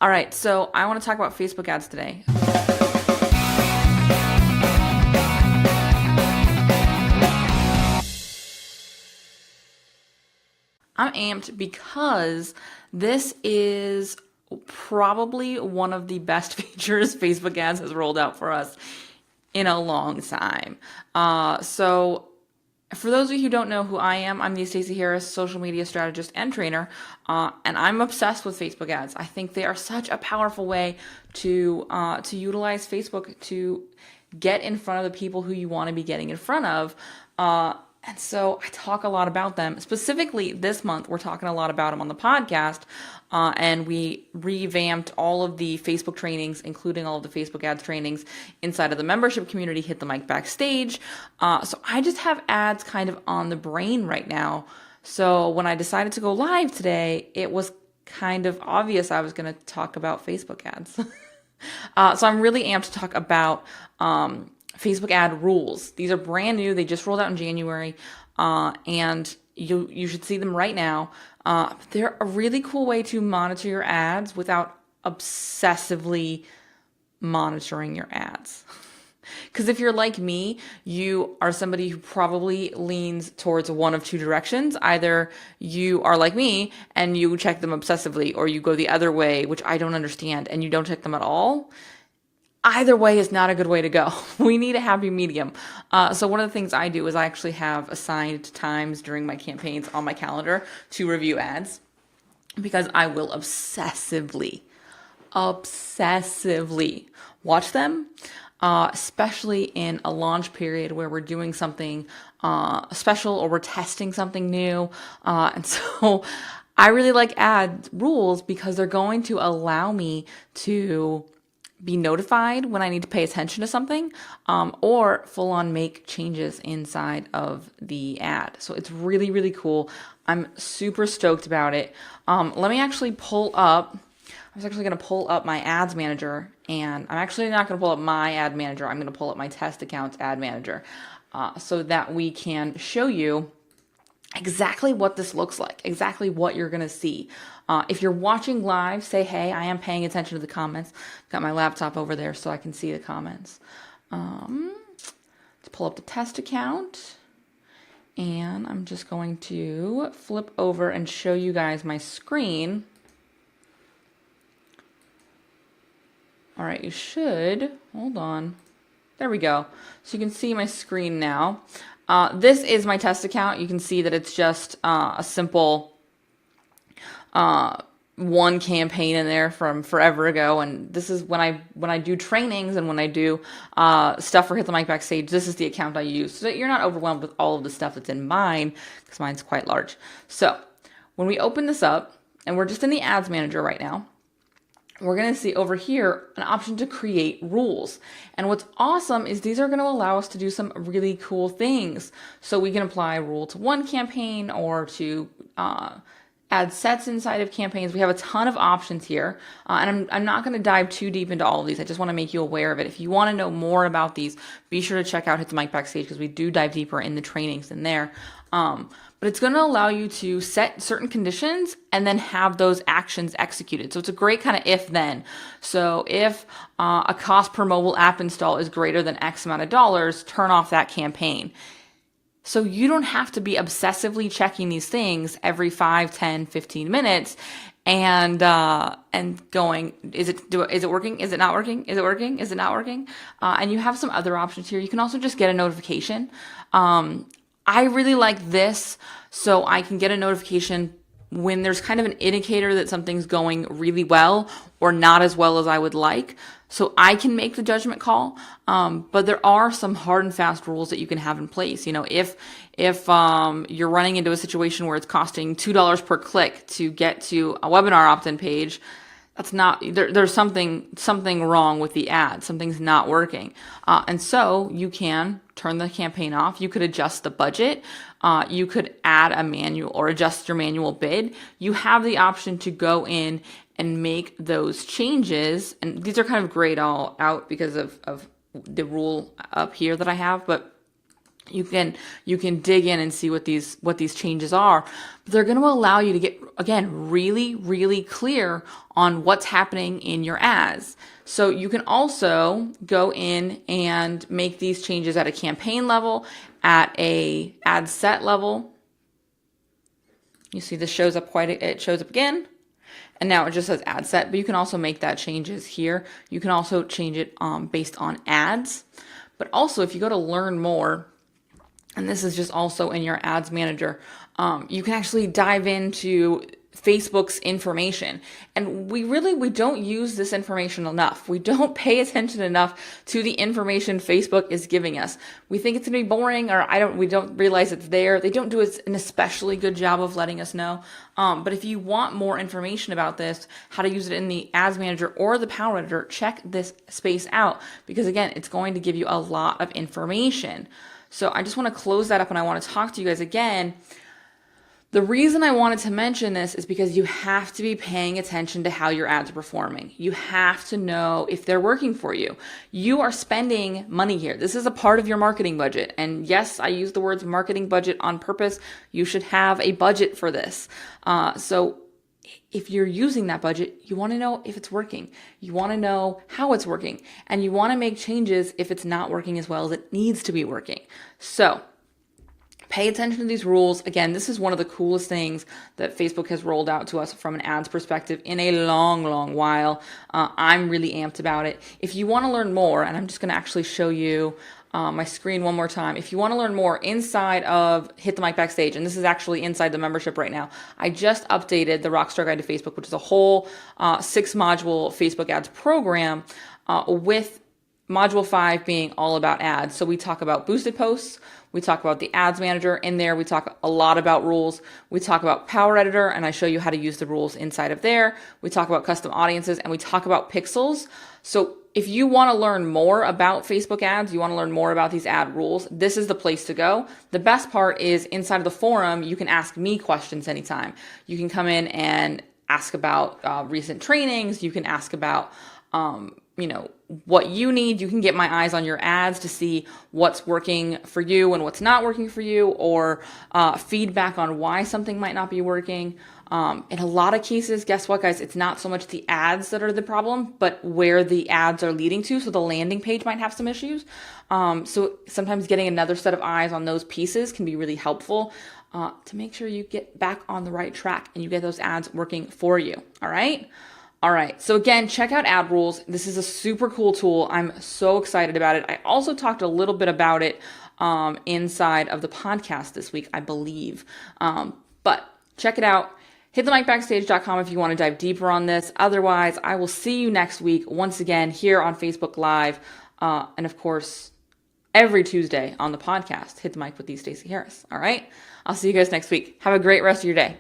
All right, so I want to talk about Facebook ads today. I'm amped because this is probably one of the best features Facebook ads has rolled out for us in a long time. So for those of you who don't know who I am, I'm the Stacey Harris, social media strategist and trainer, and I'm obsessed with Facebook ads. I think they are such a powerful way to utilize Facebook to get in front of the people who you want to be getting in front of. And so I talk a lot about them. Specifically this month, we're talking a lot about them on the podcast. And we revamped all of the Facebook trainings, including all of the Facebook ads trainings inside of the membership community, Hit the Mic Backstage. So I just have ads kind of on the brain right now. So when I decided to go live today, it was kind of obvious I was going to talk about Facebook ads. So I'm really amped to talk about Facebook ad rules. These are brand new. They just rolled out in January, and you should see them right now. They're a really cool way to monitor your ads without obsessively monitoring your ads. Because if you're like me, you are somebody who probably leans towards one of two directions. Either you are like me and you check them obsessively, or you go the other way, which I don't understand, and you don't check them at all. Either way is not a good way to go. We need a happy medium. So one of the things I do is I actually have assigned times during my campaigns on my calendar to review ads, because I will obsessively watch them, especially in a launch period where we're doing something special or we're testing something new. And so I really like ad rules because they're going to allow me to be notified when I need to pay attention to something, or full on make changes inside of the ad. So it's really, really cool. I'm super stoked about it. Let me actually pull up. I was actually going to pull up my ads manager, and I'm actually not going to pull up my ad manager. I'm going to pull up my test account's ad manager, so that we can show you exactly what this looks like, exactly what you're going to see. If you're watching live, say, hey, I am paying attention to the comments. Got my laptop over there so I can see the comments. Let's pull up the test account. And I'm just going to flip over and show you guys my screen. All right, you should. Hold on. There we go. So you can see my screen now. This is my test account. You can see that it's just a simple one campaign in there from forever ago. And this is when I do trainings and when I do stuff for Hit the Mic Backstage, this is the account I use, so that you're not overwhelmed with all of the stuff that's in mine, because mine's quite large. So when we open this up, and we're just in the ads manager right now, we're going to see over here an option to create rules. And what's awesome is these are going to allow us to do some really cool things. So we can apply a rule to one campaign, or to add sets inside of campaigns. We have a ton of options here. And I'm not going to dive too deep into all of these. I just want to make you aware of it. If you want to know more about these, be sure to check out Hit the Mic Backstage, because we do dive deeper in the trainings in there. But it's going to allow you to set certain conditions and then have those actions executed. So it's a great kind of if-then. So if a cost per mobile app install is greater than X amount of dollars, turn off that campaign. So you don't have to be obsessively checking these things every 5, 10, 15 minutes and going, is it working? Is it not working? Is it working? Is it not working? And you have some other options here. You can also just get a notification. I really like this, so I can get a notification when there's kind of an indicator that something's going really well or not as well as I would like. So I can make the judgment call. But there are some hard and fast rules that you can have in place. You know, if you're running into a situation where it's costing $2 per click to get to a webinar opt-in page, that's not, there's something wrong with the ad. Something's not working. And so you can turn the campaign off. You could adjust the budget. You could add a manual or adjust your manual bid. You have the option to go in and make those changes. And these are kind of grayed all out because of the rule up here that I have. But you can dig in and see what these changes are. But they're going to allow you to get, again, really, really clear on what's happening in your ads. So you can also go in and make these changes at a campaign level, at a ad set level. You see this shows up it shows up again. And now it just says ad set, but you can also make that changes here. You can also change it based on ads. But also if you go to learn more, and this is just also in your ads manager, you can actually dive into Facebook's information. And we don't use this information enough. We don't pay attention enough to the information Facebook is giving us. We think it's gonna be boring, or we don't realize it's there. They don't do an especially good job of letting us know. But if you want more information about this, how to use it in the ads manager or the power editor, check this space out, because again, it's going to give you a lot of information. So I just want to close that up, and I want to talk to you guys again. The reason I wanted to mention this is because you have to be paying attention to how your ads are performing. You have to know if they're working for you. You are spending money here. This is a part of your marketing budget. And yes, I use the words marketing budget on purpose. You should have a budget for this. So if you're using that budget, you want to know if it's working. You want to know how it's working. And you want to make changes if it's not working as well as it needs to be working. So pay attention to these rules. Again, this is one of the coolest things that Facebook has rolled out to us from an ads perspective in a long, long while. I'm really amped about it. If you want to learn more, and I'm just going to actually show you my screen one more time. If you want to learn more inside of Hit the Mic Backstage, and this is actually inside the membership right now, I just updated the Rockstar Guide to Facebook, which is a whole 6-module Facebook ads program with module 5 being all about ads. So we talk about boosted posts. We talk about the ads manager in there. We talk a lot about rules. We talk about power editor, and I show you how to use the rules inside of there. We talk about custom audiences, and we talk about pixels. So if you want to learn more about Facebook ads, you want to learn more about these ad rules, this is the place to go. The best part is inside of the forum, you can ask me questions anytime. You can come in and ask about recent trainings. You can ask about, what you need. You can get my eyes on your ads to see what's working for you and what's not working for you, or feedback on why something might not be working. In a lot of cases, guess what, guys? It's not so much the ads that are the problem, but where the ads are leading to. So the landing page might have some issues. So sometimes getting another set of eyes on those pieces can be really helpful to make sure you get back on the right track and you get those ads working for you. All right. All right. So again, check out Ad Rules. This is a super cool tool. I'm so excited about it. I also talked a little bit about it inside of the podcast this week, I believe. But check it out. HitTheMicBackstage.com if you want to dive deeper on this. Otherwise, I will see you next week once again here on Facebook Live. And of course, every Tuesday on the podcast, Hit the Mic with Stacey Harris. All right. I'll see you guys next week. Have a great rest of your day.